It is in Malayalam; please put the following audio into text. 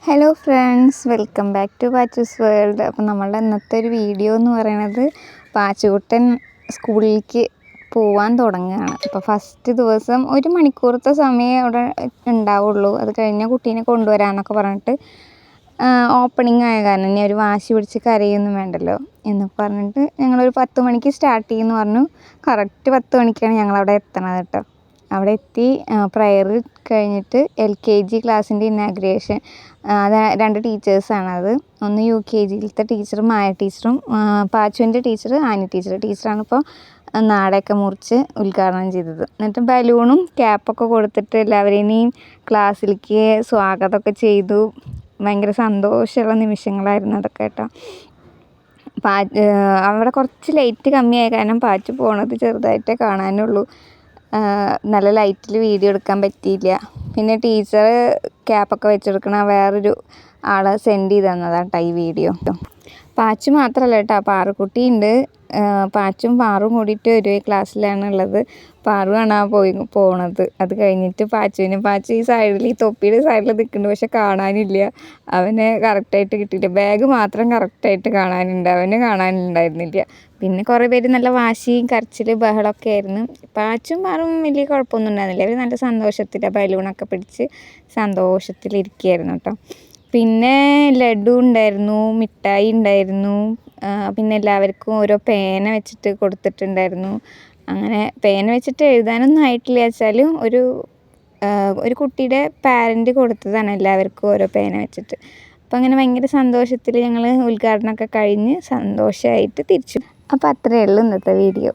Hello friends, welcome back to Pachu's world. അപ്പോൾ നമ്മളുടെ ഇന്നത്തെ ഒരു വീഡിയോ എന്ന് പറയുന്നത് പാച്ചുകുട്ടൻ സ്കൂളിലേക്ക് പോവാൻ തുടങ്ങുകയാണ്. അപ്പോൾ ഫസ്റ്റ് ദിവസം 1 മണിക്കൂറത്തെ സമയം അവിടെ ഉണ്ടാവുള്ളൂ. അത് കഴിഞ്ഞാൽ കുട്ടീനെ കൊണ്ടുവരാമെന്നൊക്കെ പറഞ്ഞിട്ട് ഓപ്പണിംഗ് ആയ കാരണം ഇനി ഒരു വാശി പിടിച്ച് കരയൊന്നും വേണ്ടല്ലോ എന്ന് പറഞ്ഞിട്ട് ഞങ്ങളൊരു 10 മണിക്ക് സ്റ്റാർട്ട് ചെയ്യുമെന്ന് പറഞ്ഞു. കറക്റ്റ് 10 മണിക്കാണ് ഞങ്ങളവിടെ എത്തണത് കേട്ടോ. അവിടെ എത്തി പ്രയർ കഴിഞ്ഞിട്ട് LKG ക്ലാസ്സിൻ്റെ ഇനാഗ്രേഷൻ. അത് 2 ടീച്ചേഴ്സാണത്. ഒന്ന് UKGയിലത്തെ ടീച്ചർ മായ ടീച്ചറും പാച്ചുവിൻ്റെ ടീച്ചർ ആനി ടീച്ചറാണ് ഇപ്പോൾ നാടൊക്കെ മുറിച്ച് ഉദ്ഘാടനം ചെയ്തത്. എന്നിട്ട് ബലൂണും ക്യാപ്പൊക്കെ കൊടുത്തിട്ട് എല്ലാവരെയും ക്ലാസ്സിലേക്ക് സ്വാഗതമൊക്കെ ചെയ്തു. ഭയങ്കര സന്തോഷമുള്ള നിമിഷങ്ങളായിരുന്നു അതൊക്കെ കേട്ടോ. അവിടെ കുറച്ച് ലൈറ്റ് കമ്മിയായ കാരണം പാച്ചു പോണത് ചെറുതായിട്ടേ കാണാനുള്ളൂ. നല്ല ലൈറ്റിൽ വീഡിയോ എടുക്കാൻ പറ്റിയില്ല. പിന്നെ ടീച്ചർ ക്യാപ്പൊക്കെ വെച്ചെടുക്കണ വേറൊരു ആളെ സെൻഡ് ചെയ്ത് തന്നതാണ് കേട്ടോ ഈ വീഡിയോ. പാച്ചു മാത്രമല്ല കേട്ടോ, പാറുക്കുട്ടിയുണ്ട്. പാച്ചും പാറും കൂടിയിട്ട് ഒരു ക്ലാസ്സിലാണ് ഉള്ളത്. പാറുവാണ് പോണത്. അത് കഴിഞ്ഞിട്ട് പാച്ചു ഈ സൈഡിൽ, ഈ തൊപ്പിയുടെ സൈഡിൽ നിൽക്കുന്നുണ്ട്, പക്ഷെ കാണാനില്ല. അവനെ കറക്റ്റായിട്ട് കിട്ടിയില്ല. ബാഗ് മാത്രം കറക്റ്റായിട്ട് കാണാനുണ്ട്, അവന് കാണാനുണ്ടായിരുന്നില്ല. പിന്നെ കുറേ പേര് നല്ല വാശിയും കരച്ചിൽ ബഹളമൊക്കെ ആയിരുന്നു. പാച്ചും പാറും വലിയ കുഴപ്പമൊന്നും ഉണ്ടായിരുന്നില്ല. അവർ നല്ല സന്തോഷത്തിലാണ് ബലൂണൊക്കെ പിടിച്ച് സന്തോഷത്തിലിരിക്കുകയായിരുന്നു കേട്ടോ. പിന്നെ ലഡു ഉണ്ടായിരുന്നു, മിഠായി ഉണ്ടായിരുന്നു. പിന്നെ എല്ലാവർക്കും ഓരോ പേന വെച്ചിട്ട് കൊടുത്തിട്ടുണ്ടായിരുന്നു. അങ്ങനെ പേന വെച്ചിട്ട് എഴുതാനൊന്നും ആയിട്ടില്ല വെച്ചാലും ഒരു കുട്ടിയുടെ പാരൻറ്റ് കൊടുത്തതാണ് എല്ലാവർക്കും ഓരോ പേന വെച്ചിട്ട്. അപ്പോൾ അങ്ങനെ ഭയങ്കര സന്തോഷത്തിൽ ഞങ്ങൾ ഉദ്ഘാടനമൊക്കെ കഴിഞ്ഞ് സന്തോഷമായിട്ട് തിരിച്ചു. അപ്പോൾ അത്രയേ ഉള്ളൂ ഇന്നത്തെ വീഡിയോ.